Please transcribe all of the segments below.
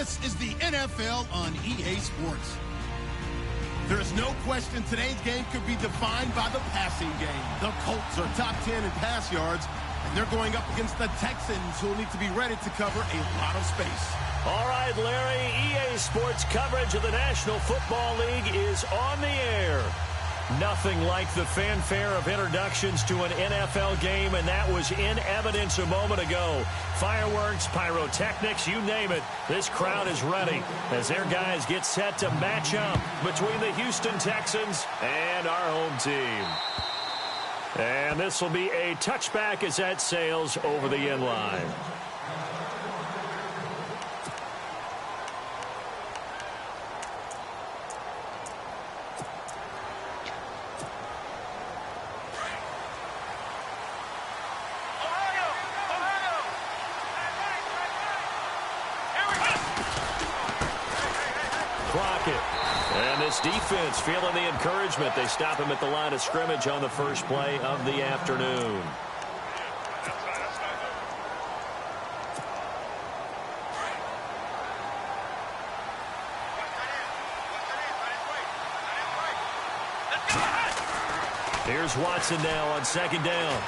This is the NFL on EA Sports. There is no question today's game could be defined by the passing game. The Colts are top 10 in pass yards, and they're going up against the Texans, who will need to be ready to cover a lot of space. All right, Larry, EA Sports coverage of the National Football League is on the air. Nothing like the fanfare of introductions to an NFL game, and that was in evidence a moment ago. Fireworks, pyrotechnics, you name it. This crowd is ready as their guys get set to match up between the Houston Texans and our home team. And this will be a touchback as that sails over the end line. And this defense feeling the encouragement. They stop him at the line of scrimmage on the first play of the afternoon. Here's Watson now on second down.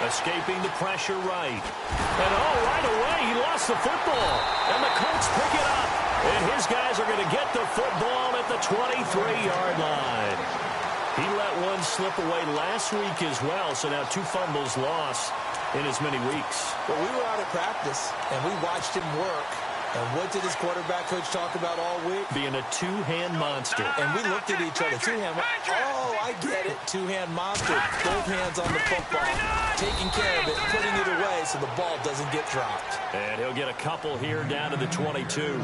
Escaping the pressure right. And right away he lost the football. And the Colts pick it up. And his guys are going to get the football at the 23-yard line. He let one slip away last week as well, so now 2 fumbles lost in as many weeks. Well, we were out of practice, and we watched him work. And what did his quarterback coach talk about all week? Being a two-hand monster. And we looked at each other. Two-hand. Oh, I get it. Two-hand monster. Both hands on the football. Taking care of it, putting it away so the ball doesn't get dropped. And he'll get a couple here down to the 22.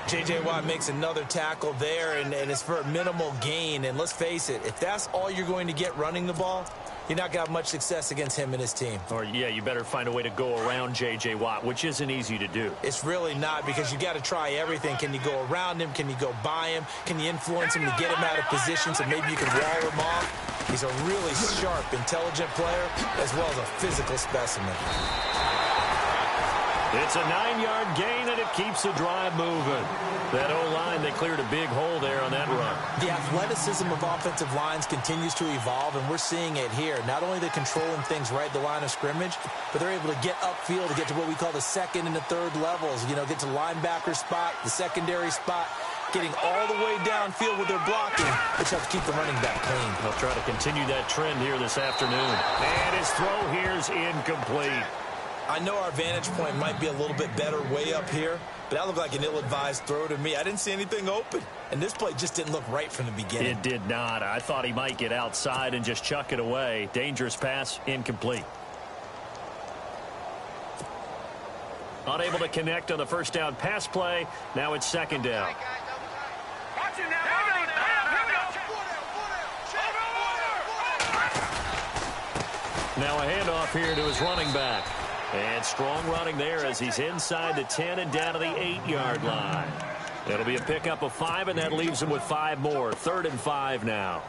J.J. Watt makes another tackle there, and it's for a minimal gain. And let's face it, if that's all you're going to get running the ball, you're not going to have much success against him and his team. Or, yeah, you better find a way to go around J.J. Watt, which isn't easy to do. It's really not, because you got to try everything. Can you go around him? Can you go by him? Can you influence him to get him out of position so maybe you can wall him off? He's a really sharp, intelligent player, as well as a physical specimen. It's a 9-yard gain, and it keeps the drive moving. That O-line, they cleared a big hole there on that run. The athleticism of offensive lines continues to evolve, and we're seeing it here. Not only are they controlling things right at the line of scrimmage, but they're able to get upfield to get to what we call the second and the third levels. You know, get to linebacker spot, the secondary spot, getting all the way downfield with their blocking, which helps keep the running back clean. They'll try to continue that trend here this afternoon. And his throw here's incomplete. I know our vantage point might be a little bit better way up here, but that looked like an ill-advised throw to me. I didn't see anything open, and this play just didn't look right from the beginning. It did not. I thought he might get outside and just chuck it away. Dangerous pass, incomplete. Unable to connect on the first down pass play. Now it's second down. Now a handoff here to his running back. And strong running there as he's inside the 10 and down to the 8-yard line. It'll be a pickup of 5, and that leaves him with 5 more. 3rd and 5 now.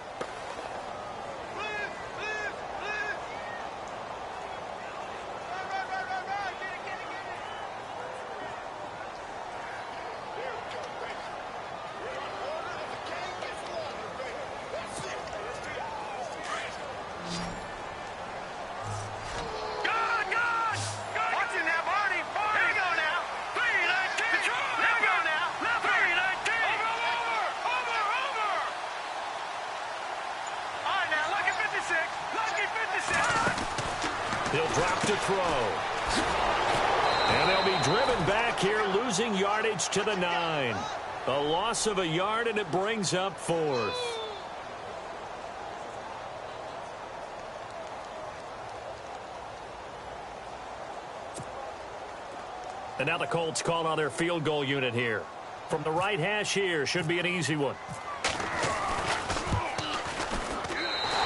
He'll drop to throw. And they'll be driven back here, losing yardage to the 9. A loss of a yard, and it brings up 4th. And now the Colts call on their field goal unit here. From the right hash here, should be an easy one.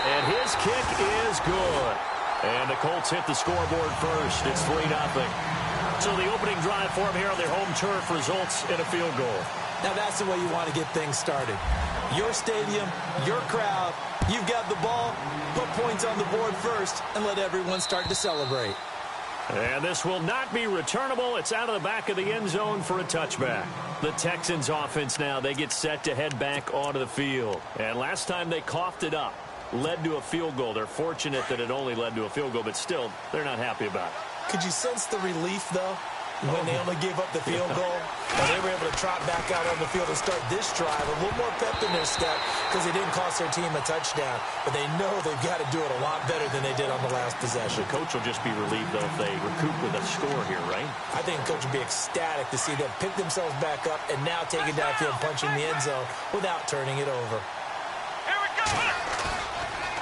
And his kick is good. And the Colts hit the scoreboard first. It's 3-0. So the opening drive for them here on their home turf results in a field goal. Now that's the way you want to get things started. Your stadium, your crowd, you've got the ball, put points on the board first, and let everyone start to celebrate. And this will not be returnable. It's out of the back of the end zone for a touchback. The Texans offense now, they get set to head back onto the field. And last time they coughed it up, led to a field goal. They're fortunate that it only led to a field goal, but still, they're not happy about it. Could you sense the relief, though, when they only gave up the field goal? And they were able to trot back out on the field and start this drive. A little more pep in their step because they didn't cost their team a touchdown. But they know they've got to do it a lot better than they did on the last possession. The coach will just be relieved, though, if they recoup with a score here, right? I think the coach will be ecstatic to see them pick themselves back up and now take it downfield, punching the end zone without turning it over. Here we go!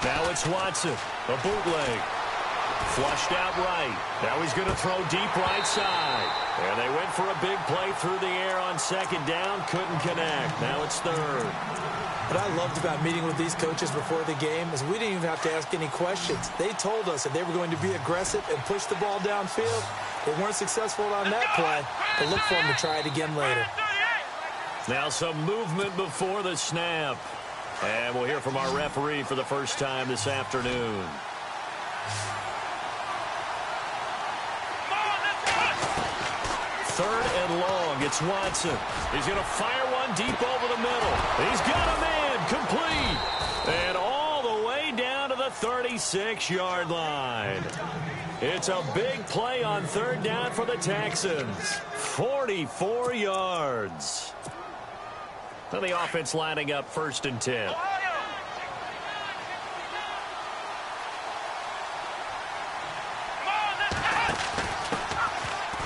Now it's Watson, a bootleg. Flushed out right. Now he's going to throw deep right side. And they went for a big play through the air on second down. Couldn't connect. Now it's third. What I loved about meeting with these coaches before the game is we didn't even have to ask any questions. They told us that they were going to be aggressive and push the ball downfield. They weren't successful on that play, but look for them to try it again later. Now some movement before the snap. And we'll hear from our referee for the first time this afternoon. Third and long. It's Watson. He's going to fire one deep over the middle. He's got a man complete. And all the way down to the 36-yard line. It's a big play on third down for the Texans. 44 yards. Now the offense lining up 1st and 10.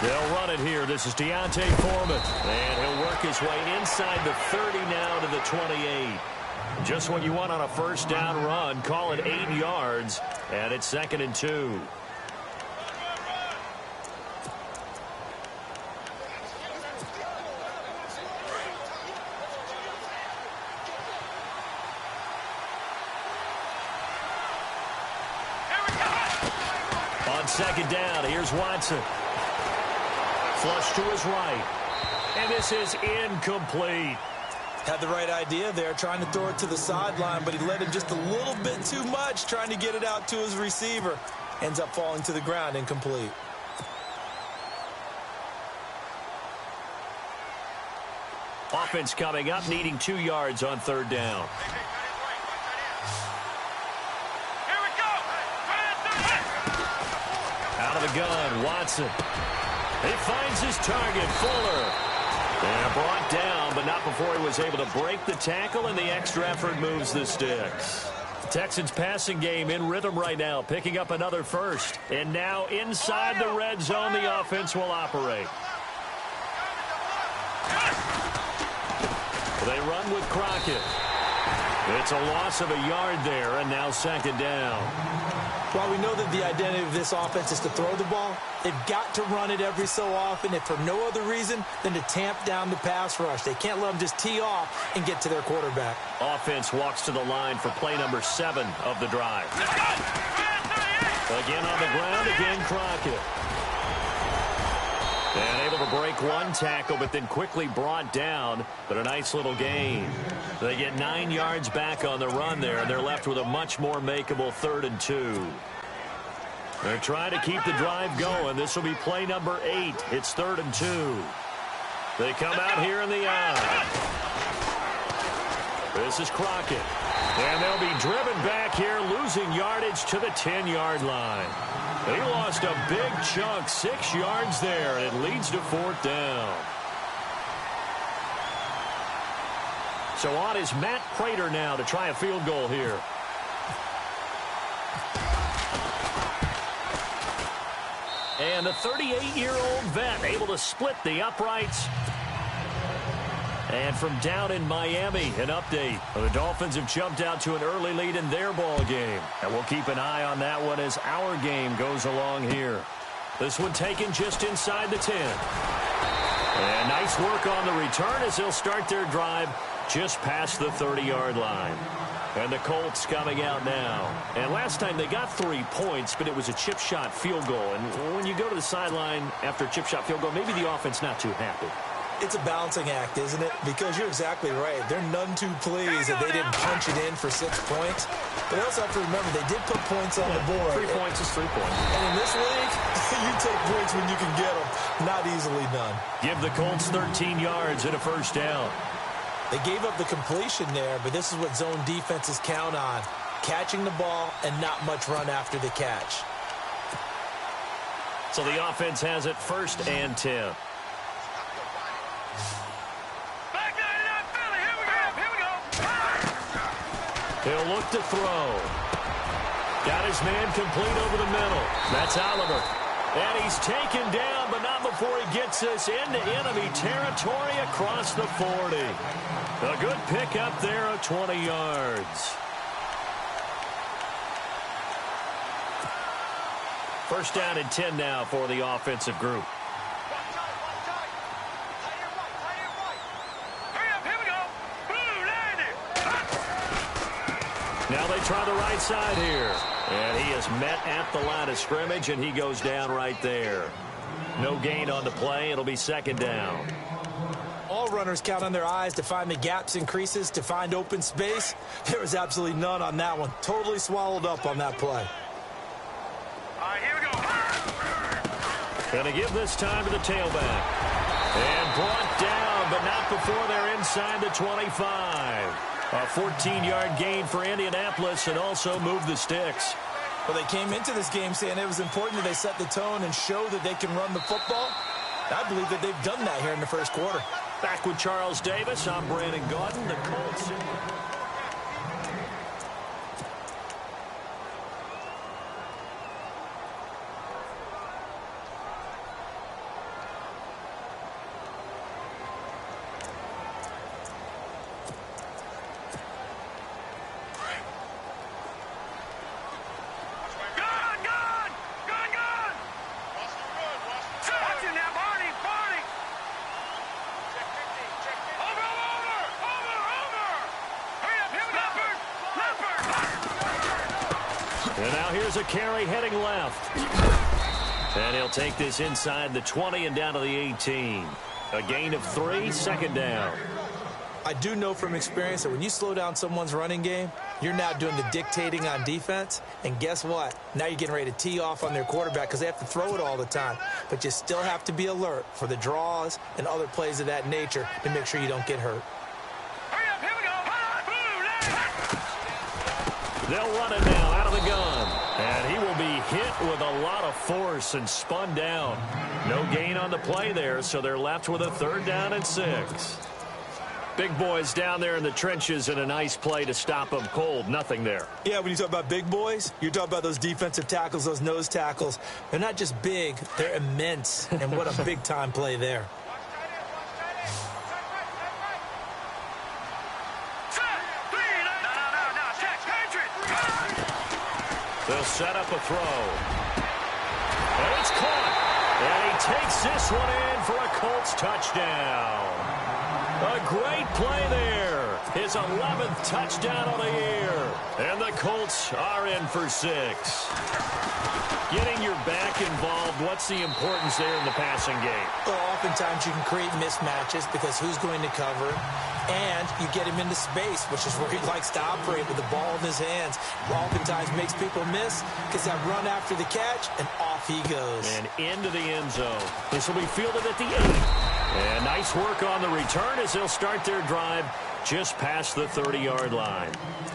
They'll run it here. This is Deontay Foreman. And he'll work his way inside the 30 now to the 28. Just what you want on a first down run. Call it 8 yards. And it's 2nd and 2. On second down, here's Watson. Flush to his right. And this is incomplete. Had the right idea there, trying to throw it to the sideline, but he led him just a little bit too much, trying to get it out to his receiver. Ends up falling to the ground, incomplete. Offense coming up, needing 2 yards on third down. Here we go! Out of the gun, Watson. He finds his target, Fuller. And brought down, but not before he was able to break the tackle, and the extra effort moves the sticks. Texans passing game in rhythm right now, picking up another first. And now inside the red zone, the offense will operate. They run with Crockett. It's a loss of a yard there, and now second down. While we know that the identity of this offense is to throw the ball, they've got to run it every so often, if for no other reason than to tamp down the pass rush. They can't let them just tee off and get to their quarterback. Offense walks to the line for play number 7 of the drive. Again on the ground, again Crockett. And able to break one tackle, but then quickly brought down. But a nice little gain. They get 9 yards back on the run there, and they're left with a much more makeable 3rd and 2. They're trying to keep the drive going. This will be play number 8. It's 3rd and 2. They come out here in the eye. This is Crockett. And they'll be driven back here, losing yardage to the 10-yard line. They lost a big chunk, 6 yards there, and it leads to 4th down. So on is Matt Prater now to try a field goal here. And the 38-year-old vet able to split the uprights. And from down in Miami, an update. The Dolphins have jumped out to an early lead in their ball game. And we'll keep an eye on that one as our game goes along here. This one taken just inside the 10. And nice work on the return as they'll start their drive just past the 30-yard line. And the Colts coming out now. And last time they got 3 points, but it was a chip shot field goal. And when you go to the sideline after a chip shot field goal, maybe the offense not too happy. It's a balancing act, isn't it? Because you're exactly right. They're none too pleased that they didn't punch it in for 6 points. But they also have to remember they did put points on the board. 3 points is 3 points. And in this league, You take points when you can get them. Not easily done. Give the Colts 13 yards and a first down. They gave up the completion there, but this is what zone defenses count on. Catching the ball and not much run after the catch. So the offense has it 1st and 10. He'll look to throw. Got his man complete over the middle. That's Oliver. And he's taken down, but not before he gets us into enemy territory across the 40. A good pickup there of 20 yards. 1st down and 10 now for the offensive group. Now they try the right side here. And he is met at the line of scrimmage, and he goes down right there. No gain on the play. It'll be 2nd down. All runners count on their eyes to find the gaps and creases, to find open space. There was absolutely none on that one. Totally swallowed up on that play. All right, here we go. Going to give this time to the tailback. And brought down, but not before they're inside the 25. A 14-yard gain for Indianapolis, and also moved the sticks. Well, they came into this game saying it was important that they set the tone and show that they can run the football. I believe that they've done that here in the 1st quarter. Back with Charles Davis, I'm Brandon Gaudin. The Colts. And now here's a carry heading left. And he'll take this inside the 20 and down to the 18. A gain of 3, 2nd down. I do know from experience that when you slow down someone's running game, you're now doing the dictating on defense. And guess what? Now you're getting ready to tee off on their quarterback because they have to throw it all the time. But you still have to be alert for the draws and other plays of that nature to make sure you don't get hurt. They'll run it now out of the gun. And he will be hit with a lot of force and spun down. No gain on the play there, so they're left with a 3rd down and 6. Big boys down there in the trenches, and a nice play to stop them cold. Nothing there. Yeah, when you talk about big boys, you're talking about those defensive tackles, those nose tackles. They're not just big, they're immense. And what a big-time play there. They'll set up a throw. And it's caught. And he takes this one in for a Colts touchdown. A great play there. His 11th touchdown of the year. And the Colts are in for 6. Getting your back involved, what's the importance there in the passing game? Well, oftentimes you can create mismatches because who's going to cover him? And you get him into space, which is where he likes to operate with the ball in his hands. Oftentimes makes people miss, gets that run after the catch, and off he goes. And into the end zone. This will be fielded at the 8. And nice work on the return as they'll start their drive just past the 30-yard line.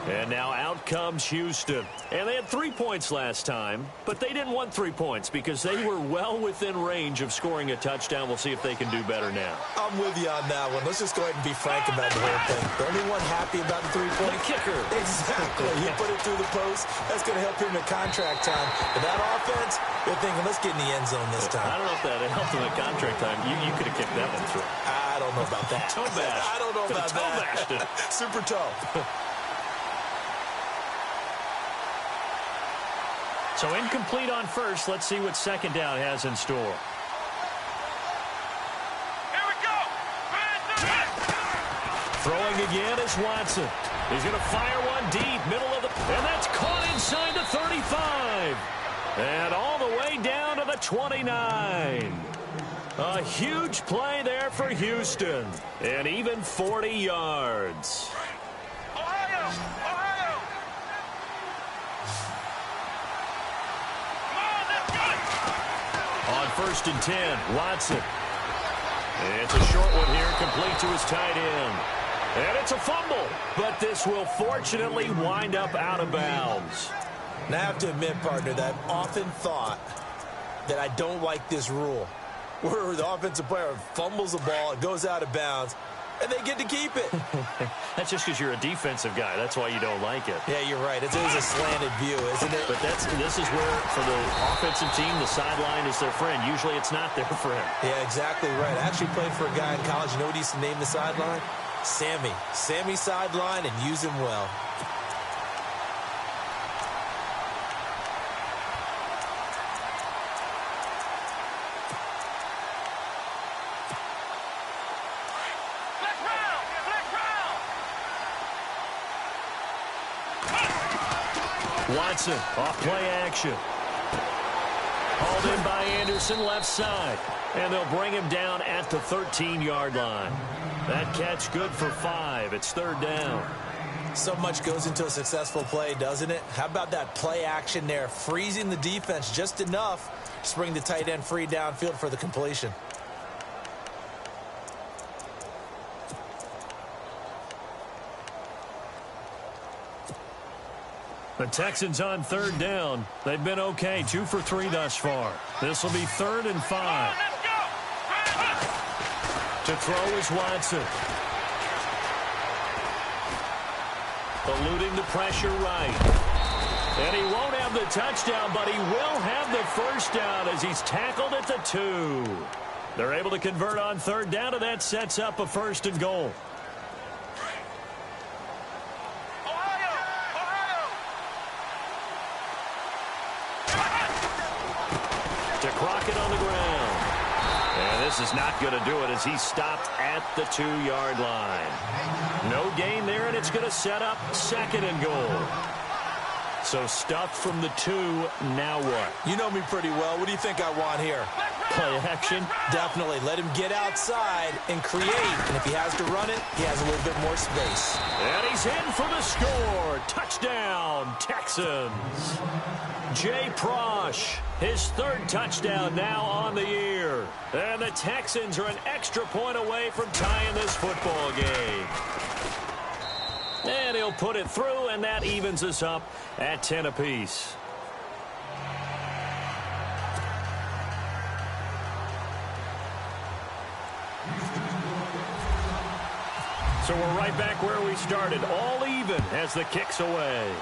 And now out comes Houston. And they had 3 points last time, but they didn't want 3 points because they were well within range of scoring a touchdown. We'll see if they can do better now. I'm with you on that one. Let's just go ahead and be frank about the whole thing. The only one happy about the 3-point The kicker. Exactly. He put it through the post. That's going to help him in contract time. But that offense, they're thinking, let's get in the end zone this time. I don't know if that helped him in contract time. You could have kicked that one through. I don't know about that. Toe bash. I don't know about toe bashed it. Super toe. So incomplete on first. Let's see what 2nd down has in store. Here we go. Throwing again is Watson. He's going to fire one deep, middle of the... And that's caught inside the 35. And all the way down to the 29. A huge play there for Houston. And even 40 yards. Ohio! Ohio! Come on, let's go! first and 10. Watson. It's a short one here, complete to his tight end. And it's a fumble, but this will fortunately wind up out of bounds. Now, I have to admit, partner, that I've often thought that I don't like this rule, where the offensive player fumbles the ball, it goes out of bounds, and they get to keep it. That's just because you're a defensive guy. That's why you don't like it. Yeah, you're right. It is a slanted view, isn't it? But this is where, for the offensive team, the sideline is their friend. Usually it's not there for him. Yeah, exactly right. I actually played for a guy in college. You know what he used to name the sideline? Sammy. Sammy sideline, and use him well. Watson, off play action. Hauled in by Anderson, left side. And they'll bring him down at the 13-yard line. That catch good for 5. It's third down. So much goes into a successful play, doesn't it? How about that play action there, freezing the defense just enough to bring the tight end free downfield for the completion. The Texans on third down. They've been okay, 2 for 3 thus far. This will be 3rd and 5. To throw is Watson. Eluding the pressure right. And he won't have the touchdown, but he will have the first down as he's tackled at the 2. They're able to convert on third down, and that sets up a 1st and goal. On the ground. And this is not going to do it as he's stopped at the 2-yard line. No gain there, and it's going to set up 2nd and goal. So stuffed from the 2, now what? You know me pretty well. What do you think I want here? Play action? Definitely. Let him get outside and create. And if he has to run it, he has a little bit more space. And he's in for the score. Touchdown, Texans. Jay Prosh, his 3rd touchdown now on the year. And the Texans are an extra point away from tying this football game. And he'll put it through, and that evens us up at 10 apiece. So we're right back where we started, all even as the kick's away.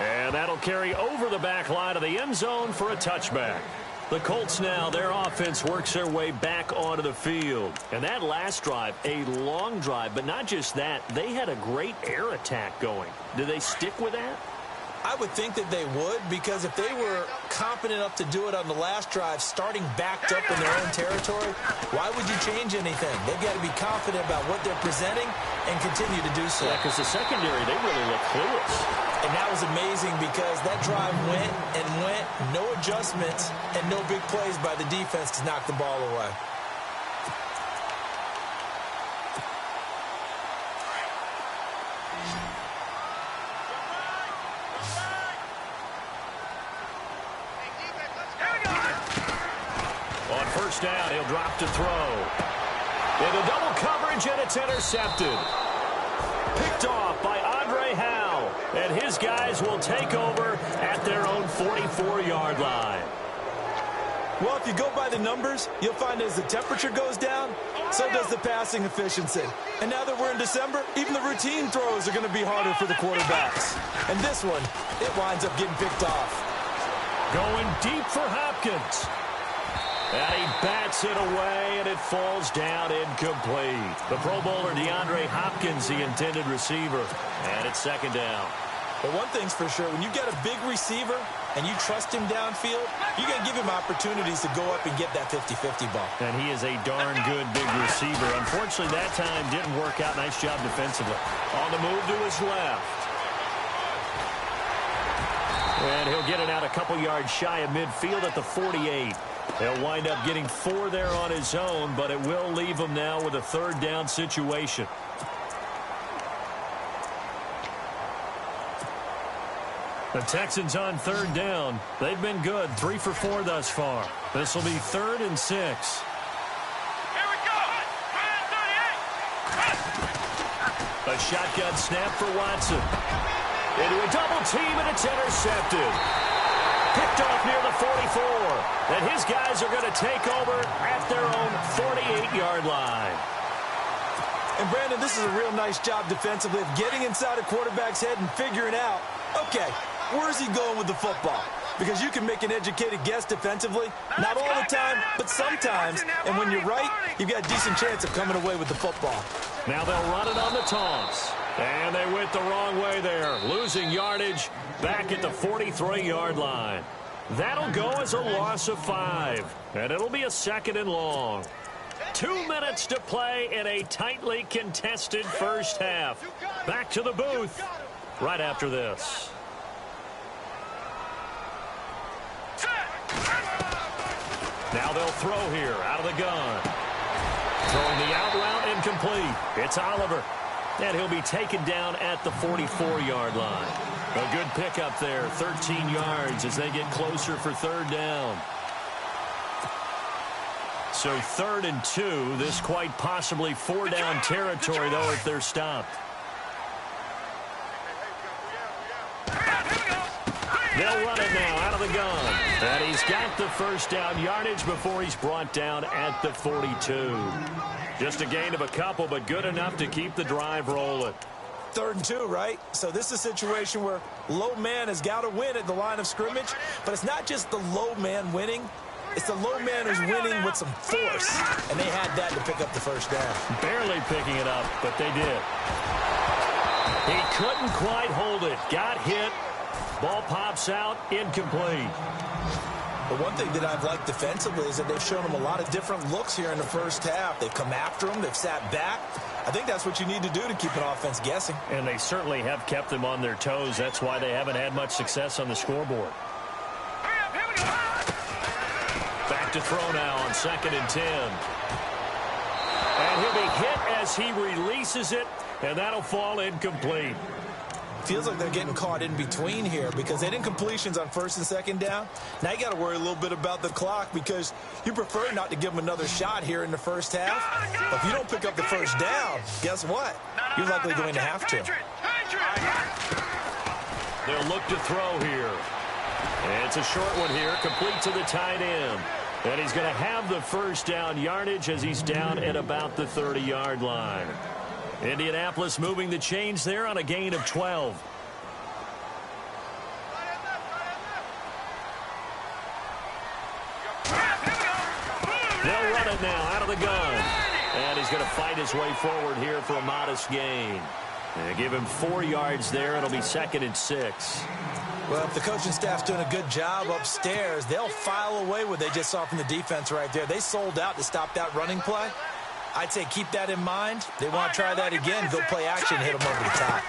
And that'll carry over the back line of the end zone for a touchback. The Colts now, their offense works their way back onto the field. And that last drive, a long drive, but not just that, they had a great air attack going. Do they stick with that? I would think that they would, because if they were confident enough to do it on the last drive, starting backed up in their own territory, why would you change anything? They've got to be confident about what they're presenting and continue to do so. Yeah, because the secondary, they really look clueless. And that was amazing because that drive went and went, no adjustments, and no big plays by the defense to knock the ball away. On first down, he'll drop to throw. Into double coverage, and it's intercepted. Picked off by Andre Howe, and his guys will take over at their own 44-yard line. Well, if you go by the numbers, you'll find as the temperature goes down, so does the passing efficiency. And now that we're in December, even the routine throws are going to be harder for the quarterbacks. And this one, it winds up getting picked off. Going deep for Hopkins. And he bats it away, and it falls down incomplete. The Pro Bowler DeAndre Hopkins, the intended receiver. And it's 2nd down. But one thing's for sure, when you get a big receiver and you trust him downfield, you're going to give him opportunities to go up and get that 50-50 ball. And he is a darn good big receiver. Unfortunately, that time didn't work out. Nice job defensively. On the move to his left. And he'll get it out a couple yards shy of midfield at the 48. He'll wind up getting 4 there on his own, but it will leave him now with a 3rd down situation. The Texans on third down. They've been good, 3 for 4 thus far. This will be 3rd and 6. Here we go. A shotgun snap for Watson. Into a double team, and it's intercepted. Picked off near the 44. And his guys are going to take over at their own 48-yard line. And, Brandon, this is a real nice job defensively of getting inside a quarterback's head and figuring out, okay, where's he going with the football? Because you can make an educated guess defensively, not all the time, but sometimes. And when you're right, you've got a decent chance of coming away with the football. Now they'll run it on the toss. And they went the wrong way there, losing yardage back at the 43-yard line. That'll go as a loss of 5, and it'll be a 2nd and long. 2 minutes to play in a tightly contested first half. Back to the booth right after this. Now they'll throw here out of the gun. Throwing the out route incomplete. It's Oliver. And he'll be taken down at the 44-yard line. A good pickup there, 13 yards as they get closer for 3rd down. So 3rd and 2, this quite possibly 4-down territory, though, if they're stopped. They'll run it now out of the gun. And he's got the 1st down yardage before he's brought down at the 42. Just a gain of a couple, but good enough to keep the drive rolling. 3rd and 2, right? So this is a situation where low man has got to win at the line of scrimmage. But it's not just the low man winning. It's the low man who's winning with some force. And they had that to pick up the 1st down. Barely picking it up, but they did. He couldn't quite hold it. Got hit. Ball pops out. Incomplete. But one thing that I've liked defensively is that they've shown him a lot of different looks here in the first half. They've come after him. They've sat back. I think that's what you need to do to keep an offense guessing. And they certainly have kept them on their toes. That's why they haven't had much success on the scoreboard. Back to throw now on 2nd and 10. And he'll be hit as he releases it, and that'll fall incomplete. Feels like they're getting caught in between here because they didn't completions on 1st and 2nd down. Now you got to worry a little bit about the clock because you prefer not to give them another shot here in the first half. But if you don't pick up the 1st down, guess what? You're likely going to have to. They'll look to throw here. And it's a short one here, complete to the tight end. And he's going to have the 1st down yardage as he's down at about the 30-yard line. Indianapolis moving the chains there on a gain of 12. They'll run it now out of the gun. And he's going to fight his way forward here for a modest gain. And give him 4 yards there. It'll be 2nd and 6. Well, if the coaching staff's doing a good job upstairs, they'll file away what they just saw from the defense right there. They sold out to stop that running play. I'd say keep that in mind. They want to try that again. Go play action, hit them over the top.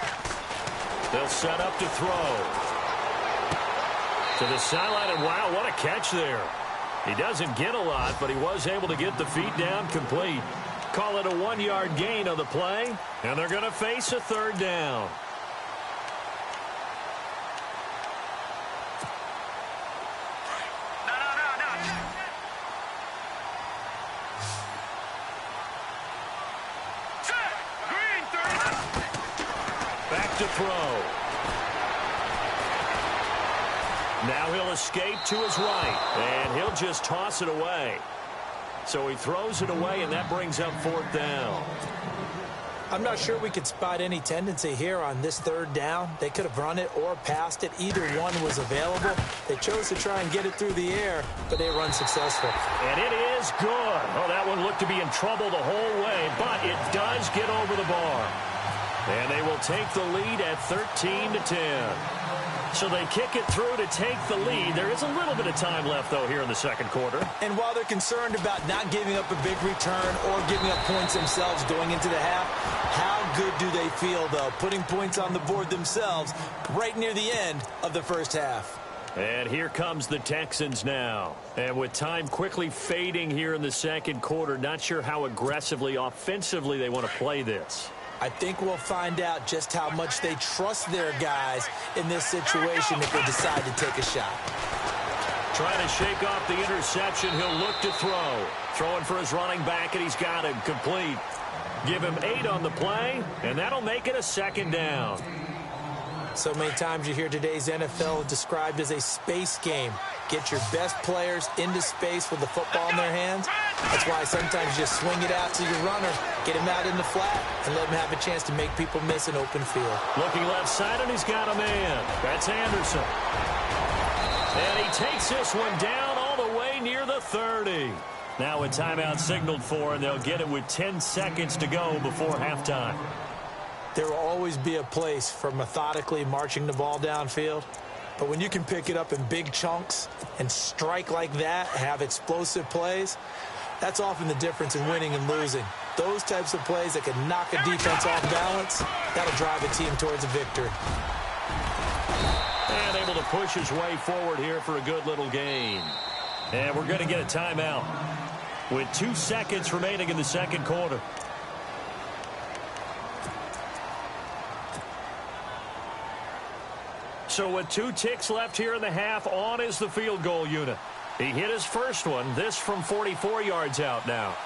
They'll set up to throw. To the sideline, and wow, what a catch there. He doesn't get a lot, but he was able to get the feet down complete. Call it a 1-yard gain on the play, and they're going to face a 3rd down. Back to throw. Now he'll escape to his right, and he'll just toss it away. So he throws it away, and that brings up 4th down. I'm not sure we could spot any tendency here on this 3rd down. They could have run it or passed it. Either one was available. They chose to try and get it through the air, but they run successful. And it is good. Oh, that one looked to be in trouble the whole way, but it does get over the bar. And they will take the lead at 13-10. So they kick it through to take the lead. There is a little bit of time left, though, here in the 2nd quarter. And while they're concerned about not giving up a big return or giving up points themselves going into the half, how good do they feel, though, putting points on the board themselves right near the end of the first half? And here comes the Texans now. And with time quickly fading here in the 2nd quarter, not sure how aggressively, offensively they want to play this. I think we'll find out just how much they trust their guys in this situation if they decide to take a shot. Trying to shake off the interception. He'll look to throw. Throwing for his running back, and he's got him complete. Give him 8 on the play, and that'll make it a second down. So many times you hear today's NFL described as a space game. Get your best players into space with the football in their hands. That's why sometimes you just swing it out to your runner, get him out in the flat, and let him have a chance to make people miss an open field. Looking left side, and he's got a man. That's Anderson. And he takes this one down all the way near the 30. Now a timeout signaled for, and they'll get it with 10 seconds to go before halftime. There will always be a place for methodically marching the ball downfield. But when you can pick it up in big chunks and strike like that, have explosive plays, that's often the difference in winning and losing. Those types of plays that can knock a defense off balance, that'll drive a team towards a victory. And able to push his way forward here for a good little gain. And we're going to get a timeout with 2 seconds remaining in the second quarter. So with 2 ticks left here in the half, on is the field goal unit. He hit his first one, this from 44 yards out now.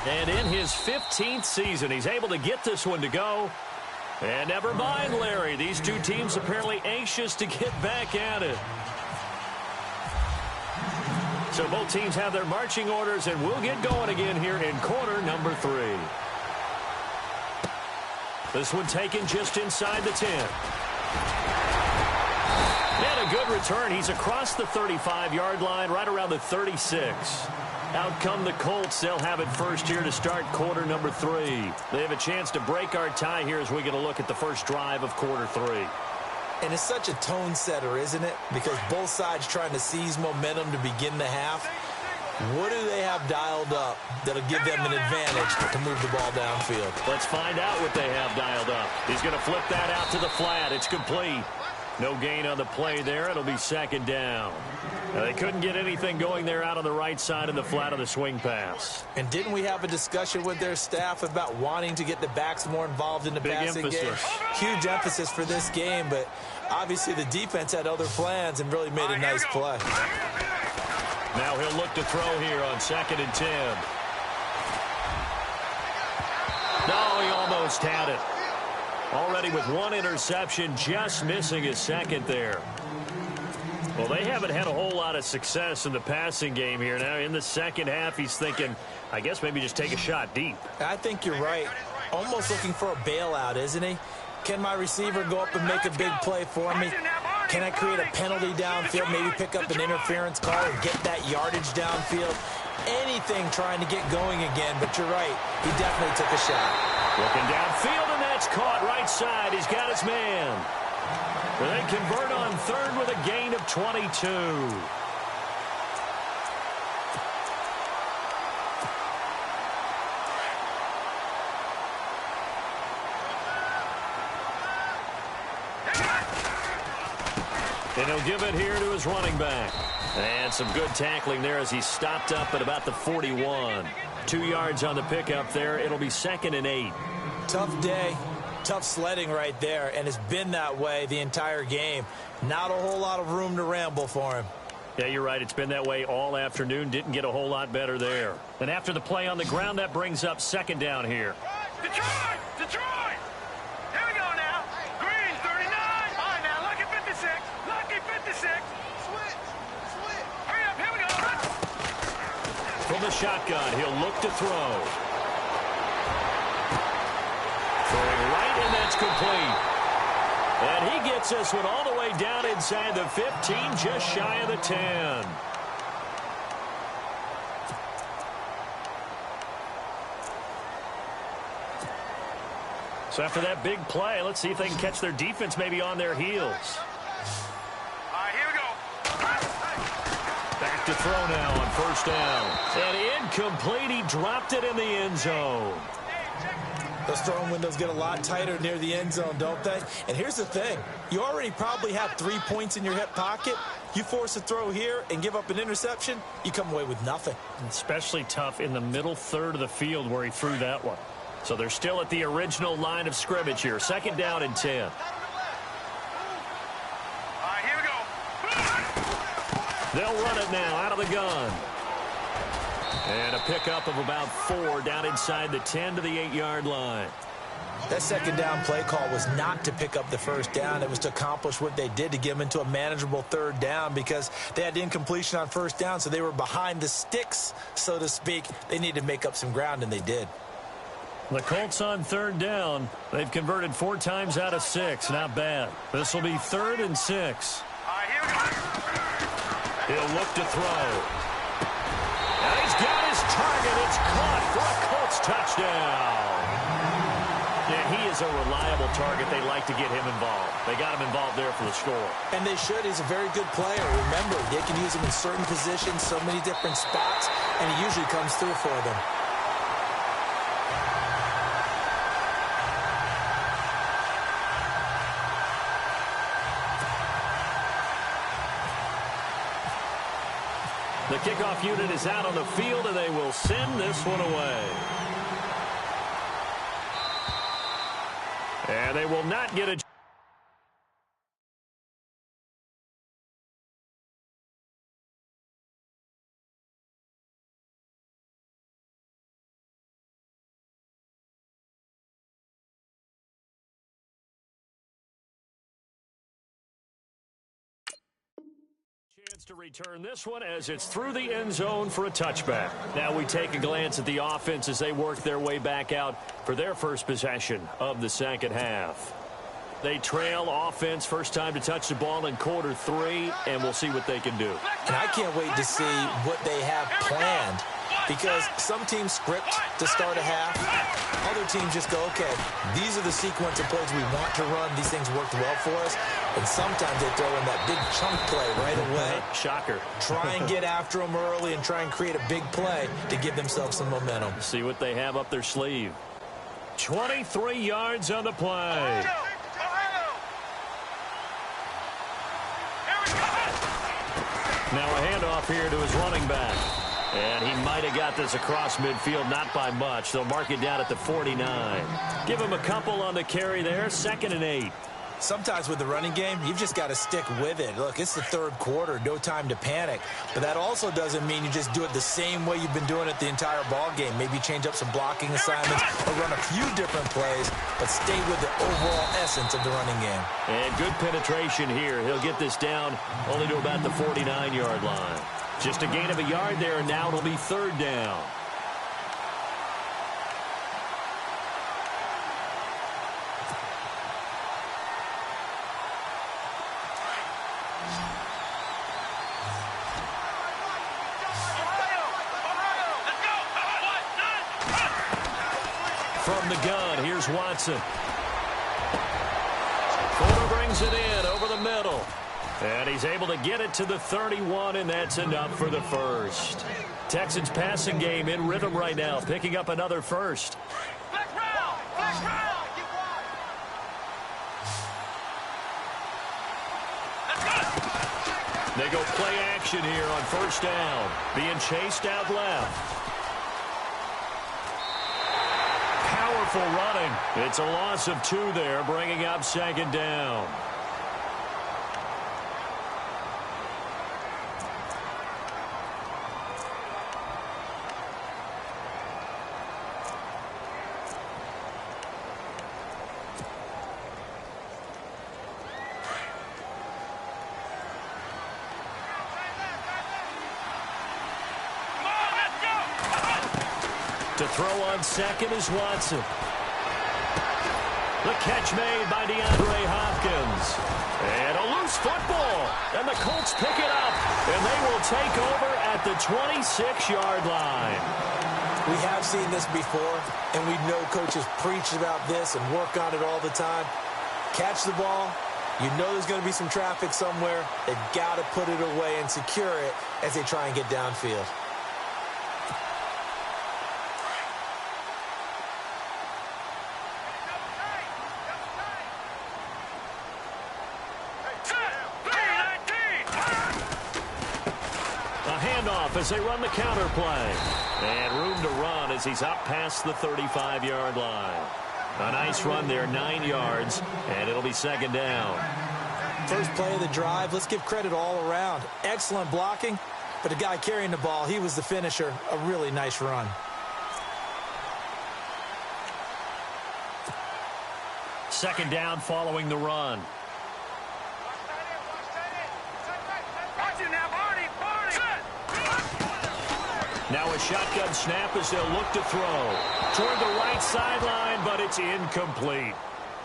And in his 15th season, he's able to get this one to go. And never mind, Larry, these two teams apparently anxious to get back at it. So both teams have their marching orders, and we'll get going again here in quarter number 3. This one taken just inside the 10. And a good return. He's across the 35-yard line, right around the 36. Out come the Colts. They'll have it first here to start quarter number 3. They have a chance to break our tie here as we get a look at the first drive of quarter 3. And it's such a tone setter, isn't it? Because both sides trying to seize momentum to begin the half. What do they have dialed up that'll give them an advantage to move the ball downfield? Let's find out what they have dialed up. He's going to flip that out to the flat. It's complete. No gain on the play there. It'll be second down. Now, they couldn't get anything going there out on the right side of the flat of the swing pass. And didn't we have a discussion with their staff about wanting to get the backs more involved in the passing game? Huge emphasis for this game, but obviously the defense had other plans and really made a nice play. Now he'll look to throw here on 2nd and 10. No, he almost had it. Already with 1 interception, just missing his second there. Well, they haven't had a whole lot of success in the passing game here. Now, in the second half, he's thinking, I guess maybe just take a shot deep. I think you're right. Almost looking for a bailout, isn't he? Can my receiver go up and make a big play for me? Can I create a penalty downfield, maybe pick up an interference call and get that yardage downfield? Anything trying to get going again, but you're right. He definitely took a shot. Looking downfield, and that's caught right side. He's got his man. And they convert on 3rd with a gain of 22. And he'll give it here to his running back. And some good tackling there as he stopped up at about the 41. 2 yards on the pickup there. It'll be 2nd and 8. Tough day. Tough sledding right there, and it's been that way the entire game. Not a whole lot of room to ramble for him. Yeah, you're right. It's been that way all afternoon. Didn't get a whole lot better there. And after the play on the ground, that brings up 2nd down here. Detroit! Detroit! Here we go now. Green, 39. All right, now, lucky 56. Lucky 56. Switch. Hurry up, here we go. From the shotgun, he'll look to throw. Throwing right, and that's complete. And he gets this one all the way down inside the 15, just shy of the 10. So after that big play, let's see if they can catch their defense maybe on their heels. All right, here we go. Back to throw now on 1st down. And incomplete. He dropped it in the end zone. Those throwing windows get a lot tighter near the end zone, don't they? And here's the thing. You already probably have 3 points in your hip pocket. You force a throw here and give up an interception, you come away with nothing. Especially tough in the middle third of the field where he threw that one. So they're still at the original line of scrimmage here. 2nd down and 10. All right, here we go. They'll run it now out of the gun. And a pickup of about 4 down inside the 10 to the 8-yard line. That 2nd down play call was not to pick up the 1st down. It was to accomplish what they did, to get them into a manageable 3rd down, because they had incompletion on 1st down, so they were behind the sticks, so to speak. They needed to make up some ground, and they did. The Colts on 3rd down. They've converted 4 times out of 6. Not bad. This will be 3rd and 6. All right, here we go. He'll look to throw. And he's got his target. It's caught for a Colts touchdown. Yeah, he is a reliable target. They like to get him involved. They got him involved there for the score. And they should. He's a very good player. Remember, they can use him in certain positions, so many different spots, and he usually comes through for them. The kickoff unit is out on the field, and they will send this one away. And they will not get a chance to return this one as it's through the end zone for a touchback. Now we take a glance at the offense as they work their way back out for their first possession of the 2nd half. They trail offense, first time to touch the ball in quarter 3, and we'll see what they can do. And I can't wait to see what they have planned, because some teams script to start a half. Other teams just go, okay, these are the sequence of plays we want to run. These things worked well for us. And sometimes they throw in that big chunk play right away. Shocker. Try and get after them early and try and create a big play to give themselves some momentum. See what they have up their sleeve. 23 yards on the play. Now a handoff here to his running back. And he might have got this across midfield, not by much. They'll mark it down at the 49. Give him a couple on the carry there, 2nd and 8. Sometimes with the running game, you've just got to stick with it. Look, it's the 3rd quarter, no time to panic. But that also doesn't mean you just do it the same way you've been doing it the entire ball game. Maybe change up some blocking assignments or run a few different plays, but stay with the overall essence of the running game. And good penetration here. He'll get this down only to about the 49-yard line. Just a gain of a yard there, and now it'll be 3rd down. From the gun, here's Watson. Porter brings it in over the middle. And he's able to get it to the 31, and that's enough for the first. Texans passing game in rhythm right now, picking up another first. They go play action here on 1st down. Being chased out left. Powerful running. It's a loss of 2 there, bringing up 2nd down. To throw on 2nd is Watson. The catch made by DeAndre Hopkins. And a loose football. And the Colts pick it up. And they will take over at the 26-yard line. We have seen this before, and we know coaches preach about this and work on it all the time. Catch the ball. You know there's going to be some traffic somewhere. They've got to put it away and secure it as they try and get downfield. handoff as they run the counter play. And room to run as he's up past the 35-yard line. A nice run there, 9 yards, and it'll be second down. First play of the drive, let's give credit all around. Excellent blocking, but the guy carrying the ball, he was the finisher. A really nice run. Second down following the run. Now a shotgun snap as they'll look to throw. Toward the right sideline, but it's incomplete.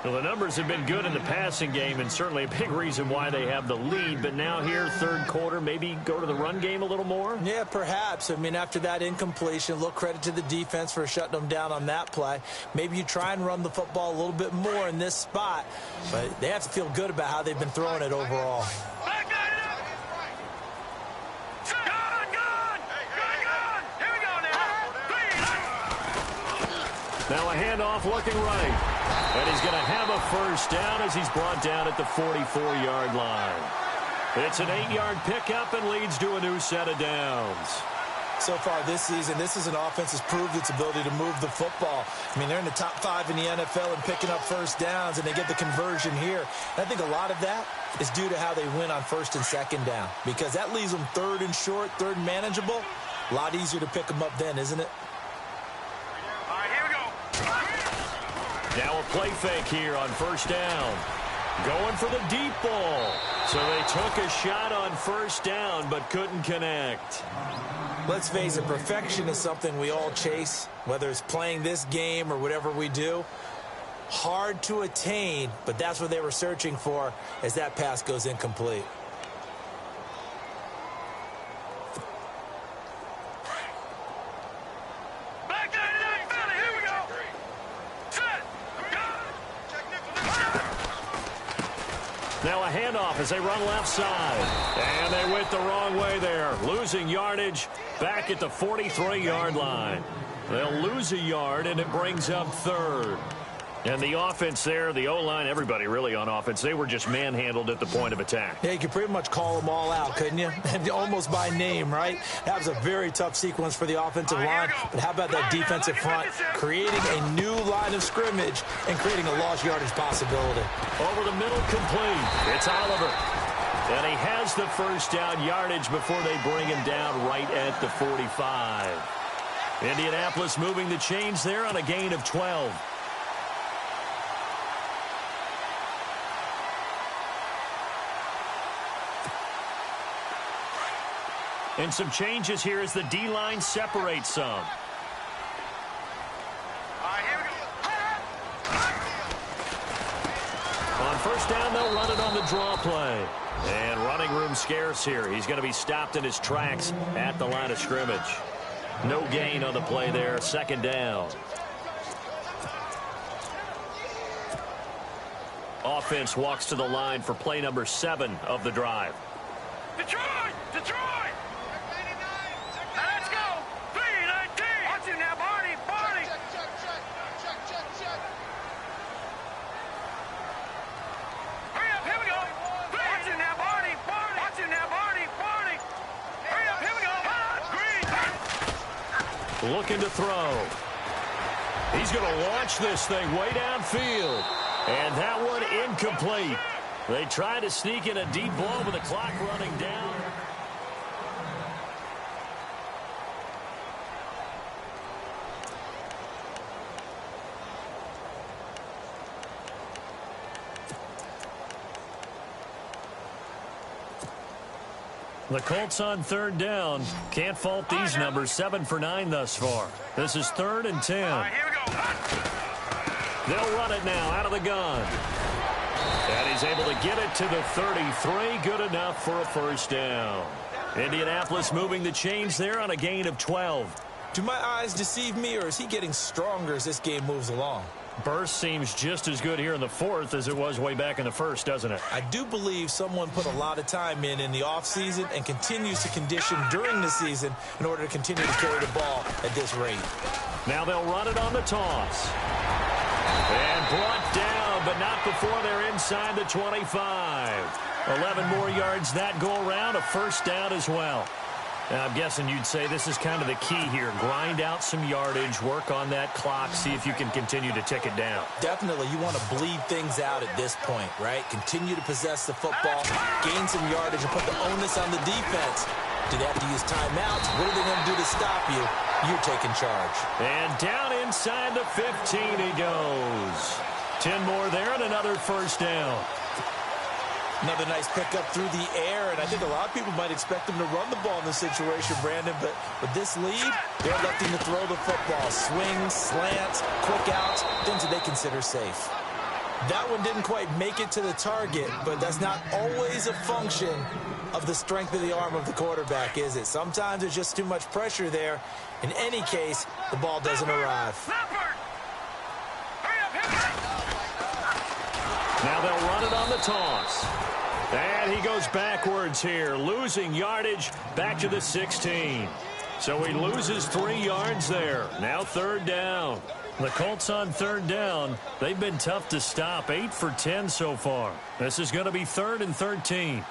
Well, the numbers have been good in the passing game, and certainly a big reason why they have the lead. But now here, third quarter, maybe go to the run game a little more? Yeah, perhaps. I mean, after that incompletion, a little credit to the defense for shutting them down on that play. Maybe you try and run the football a little bit more in this spot. But they have to feel good about how they've been throwing it overall. Now a handoff looking right. And he's going to have a first down as he's brought down at the 44-yard line. It's an 8-yard pickup and leads to a new set of downs. So far this season, this is an offense that's proved its ability to move the football. I mean, they're in the top 5 in the NFL and picking up first downs, and they get the conversion here. And I think a lot of that is due to how they win on first and second down, because that leaves them third and short, third and manageable. A lot easier to pick them up then, isn't it? Now a play fake here on first down. Going for the deep ball. So they took a shot on first down but couldn't connect. Let's face it, perfection is something we all chase, whether it's playing this game or whatever we do. Hard to attain, but that's what they were searching for as that pass goes incomplete. Now a handoff as they run left side. And they went the wrong way there. Losing yardage back at the 43-yard line. They'll lose a yard, and it brings up third. And the offense there, the O-line, everybody really on offense, they were just manhandled at the point of attack. Yeah, you could pretty much call them all out, couldn't you? Almost by name, right? That was a very tough sequence for the offensive line. But how about that defensive front creating a new line of scrimmage and creating a lost yardage possibility? Over the middle, complete. It's Oliver. And he has the first down yardage before they bring him down right at the 45. Indianapolis moving the chains there on a gain of 12. And some changes here as the D-line separates some. On first down, they'll run it on the draw play. And running room scarce here. He's going to be stopped in his tracks at the line of scrimmage. No gain on the play there. Second down. Offense walks to the line for play number 7 of the drive. Detroit! Detroit! Let's go! 3-19! Watch it now, Barney! Barney! Hurry up, here we go! Watch it now, Barney! Barney! Watch it now, Barney! Barney! Hurry up, here we go! Green! Looking to throw. He's going to launch this thing way downfield. And that one incomplete. They try to sneak in a deep ball with the clock running down. The Colts on third down. Can't fault these numbers. 7 for 9 thus far. This is 3rd and 10. Here we go! They'll run it now out of the gun. And he's able to get it to the 33. Good enough for a first down. Indianapolis moving the chains there on a gain of 12. Do my eyes deceive me, or is he getting stronger as this game moves along? Burst seems just as good here in the 4th as it was way back in the 1st, doesn't it? I do believe someone put a lot of time in the offseason and continues to condition during the season in order to continue to carry the ball at this rate. Now they'll run it on the toss. And brought down, but not before they're inside the 25. 11 more yards that go around, a first down as well. I'm guessing you'd say this is kind of the key here. Grind out some yardage, work on that clock, see if you can continue to tick it down. Definitely, you want to bleed things out at this point, right? Continue to possess the football, gain some yardage, and put the onus on the defense. Do they have to use timeouts? What are they going to do to stop you? You're taking charge. And down inside the 15 he goes. 10 more there and another first down. Another nice pickup through the air, and I think a lot of people might expect him to run the ball in this situation, Brandon, but with this lead, they're electing to throw the football. Swings, slants, quick outs, things that they consider safe. That one didn't quite make it to the target, but that's not always a function of the strength of the arm of the quarterback, is it? Sometimes there's just too much pressure there. In any case, the ball doesn't arrive. Now they'll run it on the toss. And he goes backwards here, losing yardage back to the 16. So he loses 3 yards there. Now third down. The Colts on third down. They've been tough to stop. 8 for 10 so far. This is going to be 3rd and 13.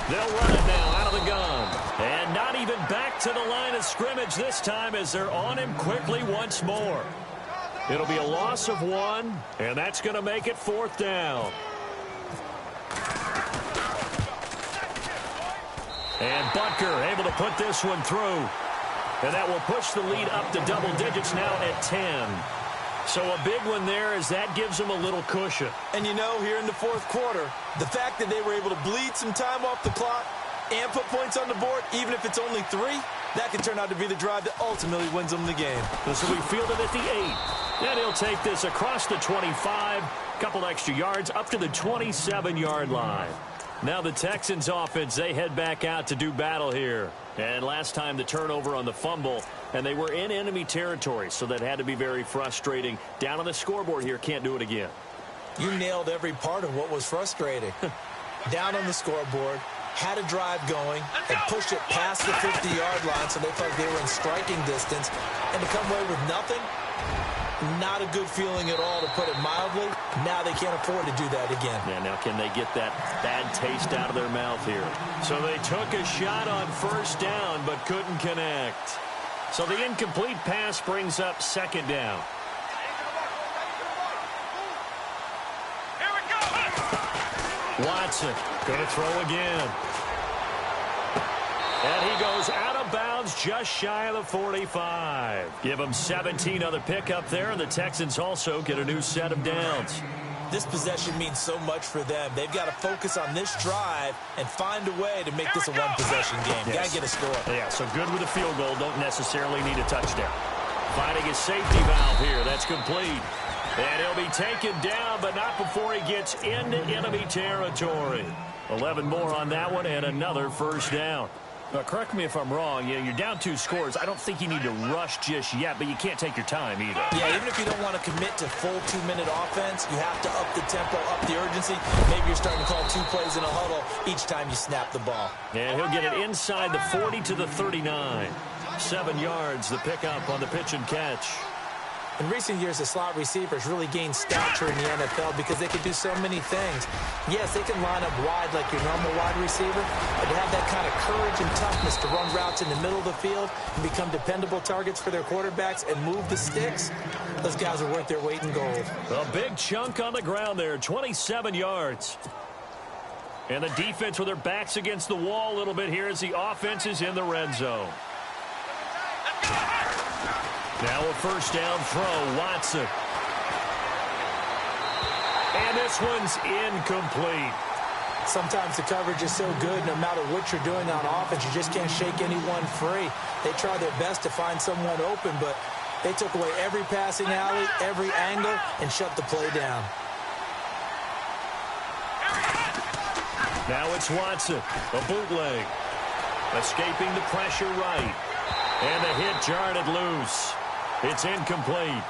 They'll run it now out of the gun. And not even back to the line of scrimmage this time as they're on him quickly once more. It'll be a loss of 1, and that's going to make it 4th down. And Butker able to put this one through. And that will push the lead up to double digits now at 10. So a big one there as that gives them a little cushion. And you know, here in the 4th quarter, the fact that they were able to bleed some time off the clock and put points on the board, even if it's only 3, that can turn out to be the drive that ultimately wins them the game. So we fielded at the 8. Then he'll take this across the 25, couple extra yards up to the 27-yard line. Now the Texans offense, they head back out to do battle here. And last time the turnover on the fumble, and they were in enemy territory, so that had to be very frustrating. Down on the scoreboard here, can't do it again. You nailed every part of what was frustrating. Down on the scoreboard, had a drive going, and pushed it past the 50-yard line, so they felt they were in striking distance, and to come away with nothing, not a good feeling at all, to put it mildly. Now they can't afford to do that again. Yeah, now can they get that bad taste out of their mouth here? So they took a shot on first down, but couldn't connect. So the incomplete pass brings up 2nd down. Here we go. Watson going to throw again. And he goes out of bounds just shy of the 45. Give him 17 on the pickup there, and the Texans also get a new set of downs. This possession means so much for them. They've got to focus on this drive and find a way to make this a one-possession game. Yes. Got to get a score. Yeah, so good with a field goal. Don't necessarily need a touchdown. Finding his safety valve here. That's complete. And he'll be taken down, but not before he gets into enemy territory. 11 more on that one, and another first down. Now, correct me if I'm wrong. You're down 2 scores. I don't think you need to rush just yet, but you can't take your time either. Yeah, even if you don't want to commit to full 2-minute offense, you have to up the tempo, up the urgency. Maybe you're starting to call 2 plays in a huddle each time you snap the ball. And he'll get it inside the 40 to the 39. 7 yards, the pickup on the pitch and catch. In recent years, the slot receivers really gained stature in the NFL because they can do so many things. Yes, they can line up wide like your normal wide receiver, but to have that kind of courage and toughness to run routes in the middle of the field and become dependable targets for their quarterbacks and move the sticks, those guys are worth their weight in gold. A big chunk on the ground there, 27 yards. And the defense with their backs against the wall a little bit here as the offense is in the red zone. Now a first down throw, Watson. And this one's incomplete. Sometimes the coverage is so good, no matter what you're doing on offense, you just can't shake anyone free. They try their best to find someone open, but they took away every passing alley, every angle, and shut the play down. Now it's Watson, a bootleg. Escaping the pressure right. And the hit jarred it loose. It's incomplete.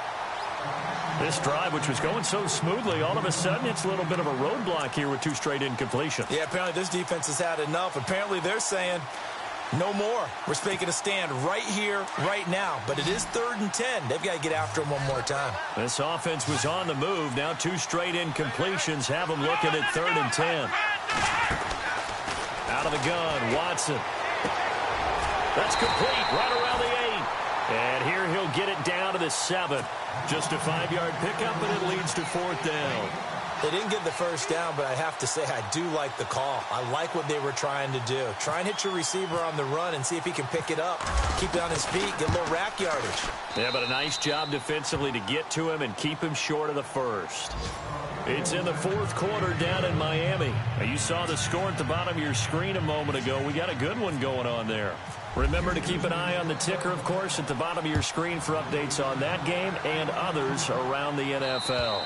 This drive, which was going so smoothly, all of a sudden it's a little bit of a roadblock here with 2 straight incompletions. Yeah, apparently this defense has had enough. Apparently they're saying, no more. We're making a stand right here, right now. But it is 3rd and 10. They've got to get after him one more time. This offense was on the move. Now 2 straight incompletions have them looking at 3rd and 10. Out of the gun, Watson. That's complete right around the 8. And here he'll get it down to the 7. Just a 5-yard pickup, and it leads to 4th down. They didn't get the first down, but I have to say I do like the call. I like what they were trying to do. Try and hit your receiver on the run and see if he can pick it up. Keep it on his feet, get a little rack yardage. Yeah, but a nice job defensively to get to him and keep him short of the first. It's in the 4th quarter down in Miami. Now, you saw the score at the bottom of your screen a moment ago. We got a good one going on there. Remember to keep an eye on the ticker, of course, at the bottom of your screen for updates on that game and others around the NFL.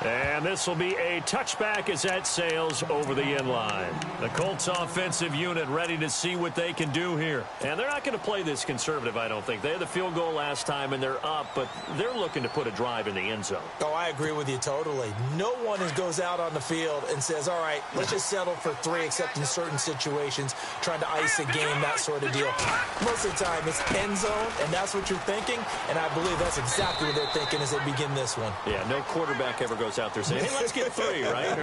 And this will be a touchback as that sails over the end line. The Colts offensive unit ready to see what they can do here. And they're not going to play this conservative, I don't think. They had the field goal last time, and they're up, but they're looking to put a drive in the end zone. Oh, I agree with you totally. No one goes out on the field and says, all right, let's just settle for 3, except in certain situations, trying to ice a game, that sort of deal. Most of the time, it's end zone, and that's what you're thinking, and I believe that's exactly what they're thinking as they begin this one. Yeah, no quarterback ever goes out there saying, hey, let's get 3, right?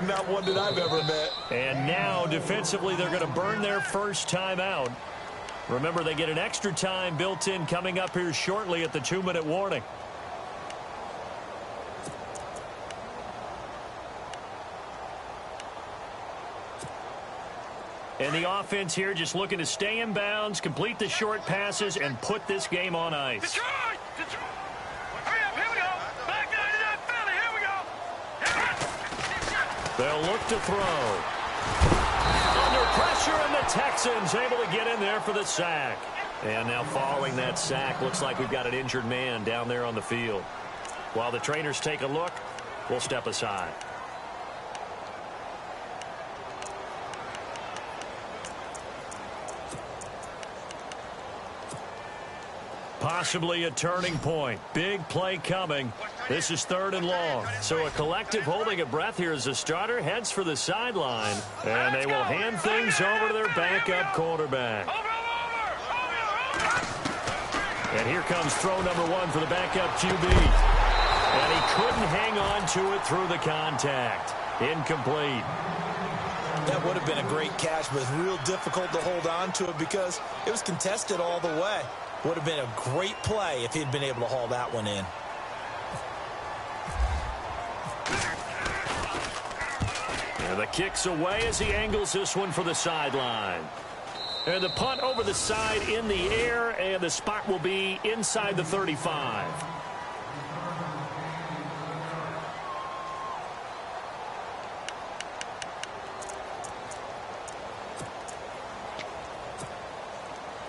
Not one that I've ever met. And now, defensively, they're going to burn their first time out. Remember, they get an extra time built in coming up here shortly at the 2-minute warning. And the offense here just looking to stay in bounds, complete the short passes, and put this game on ice. Detroit! Detroit! Hurry up, here we go! Back down to that Philly, here we go! They'll look to throw. Under pressure, and the Texans able to get in there for the sack. And now following that sack, looks like we've got an injured man down there on the field. While the trainers take a look, we'll step aside. Possibly a turning point. Big play coming. This is 3rd and long. So a collective holding a breath here as the starter heads for the sideline. And they will hand things over to their backup quarterback. And here comes throw number 1 for the backup QB. And he couldn't hang on to it through the contact. Incomplete. That would have been a great catch, but it's real difficult to hold on to it because it was contested all the way. Would have been a great play if he'd been able to haul that one in. And the kick's away as he angles this one for the sideline. And the punt over the side in the air, and the spot will be inside the 35.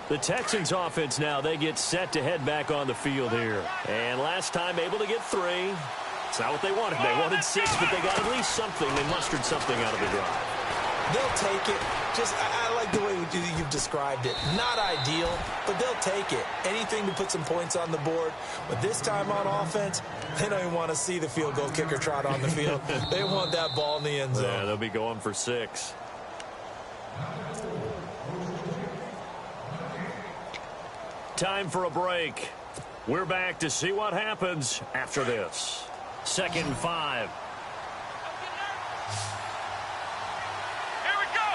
The Texans offense now, they get set to head back on the field here. And last time able to get 3. It's not what they wanted. They wanted 6, but they got at least something. They mustered something out of the drive. They'll take it. Just, I like the way you've described it. Not ideal, but they'll take it. Anything to put some points on the board. But this time on offense, they don't even want to see the field goal kicker trot on the field. They want that ball in the end zone. Yeah, they'll be going for 6. Time for a break. We're back to see what happens after this. 2nd and 5. Here we go!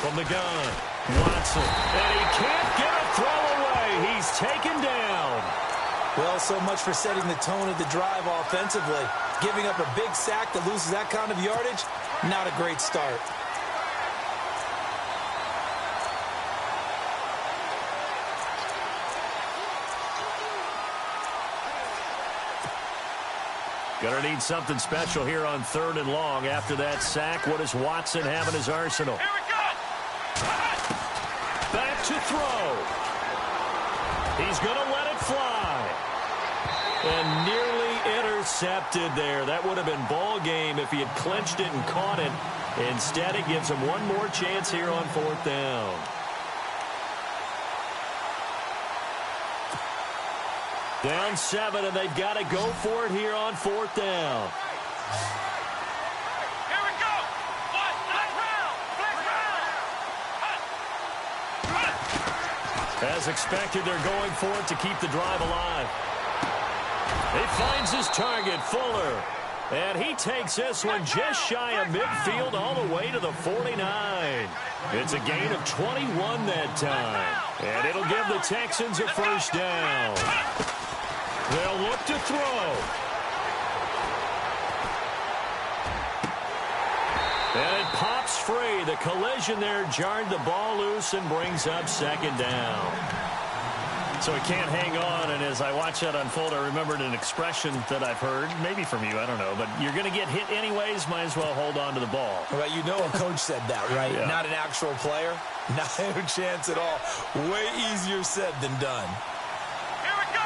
From the gun, Watson. And he can't get a throw away. He's taken down. Well, so much for setting the tone of the drive offensively. Giving up a big sack that loses that kind of yardage, not a great start. Gonna need something special here on 3rd and long. After that sack, what does Watson have in his arsenal? Here we go! Back to throw. He's gonna let it fly. And nearly intercepted there. That would have been ball game if he had clinched it and caught it. Instead, it gives him one more chance here on 4th down. Down 7, and they've got to go for it here on 4th down. Here we go! What? Flex round! As expected, they're going for it to keep the drive alive. He finds his target, Fuller. And he takes this one just shy of midfield all the way to the 49. It's a gain of 21 that time. And it'll give the Texans a first down. They'll look to throw. And it pops free. The collision there jarred the ball loose and brings up second down. So he can't hang on, and as I watch that unfold, I remembered an expression that I've heard, maybe from you, I don't know, but you're going to get hit anyways, might as well hold on to the ball. Well, you know a coach said that, right? Yeah. Not an actual player. Not a chance at all. Way easier said than done. Here we go.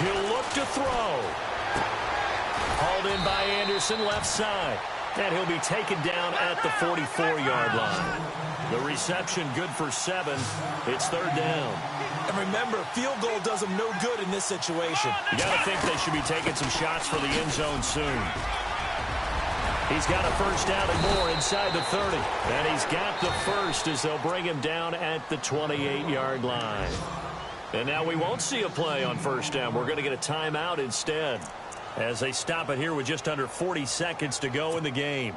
He'll look to throw. Hauled in by Anderson, left side. And he'll be taken down at the 44-yard line. The reception good for 7. It's third down. And remember, field goal does them no good in this situation. You got to think they should be taking some shots for the end zone soon. He's got a first down and more inside the 30. And he's got the first as they'll bring him down at the 28-yard line. And now we won't see a play on first down. We're going to get a timeout instead, as they stop it here with just under 40 seconds to go in the game.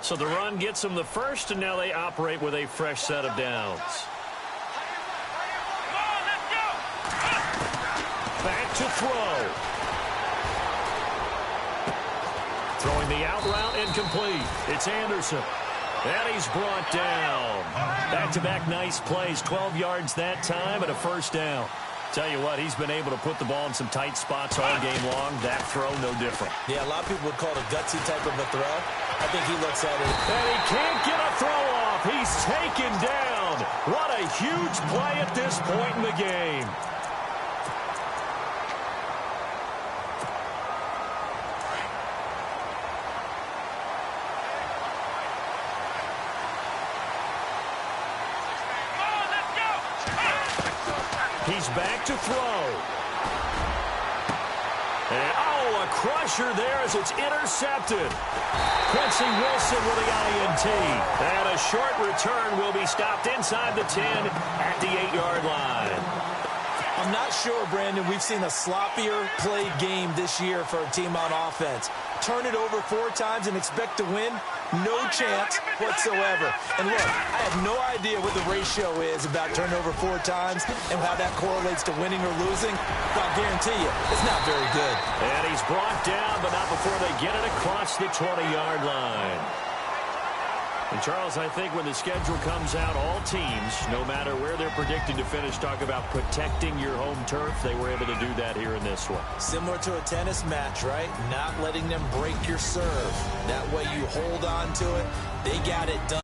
So the run gets them the first, and now they operate with a fresh set of downs. Back to throw. Throwing the out route incomplete. It's Anderson. And he's brought down. Back-to-back nice plays. 12 yards that time and a first down. Tell you what, he's been able to put the ball in some tight spots all game long. That throw, no different. Yeah, a lot of people would call it a gutsy type of a throw. I think he looks at it. And he can't get a throw off. He's taken down. What a huge play at this point in the game. He's back to throw. And, oh, a crusher there as it's intercepted. Quincy Wilson with the INT. And a short return will be stopped inside the 10 at the 8-yard line. I'm not sure, Brandon, we've seen a sloppier played game this year for a team on offense. Turn it over 4 times and expect to win? No chance whatsoever. And look, I have no idea what the ratio is about turnover 4 times and how that correlates to winning or losing. But I'll guarantee you, it's not very good. And he's brought down, but not before they get it across the 20-yard line. And, Charles, I think when the schedule comes out, all teams, no matter where they're predicted to finish, talk about protecting your home turf. They were able to do that here in this one. Similar to a tennis match, right? Not letting them break your serve. That way you hold on to it. They got it done.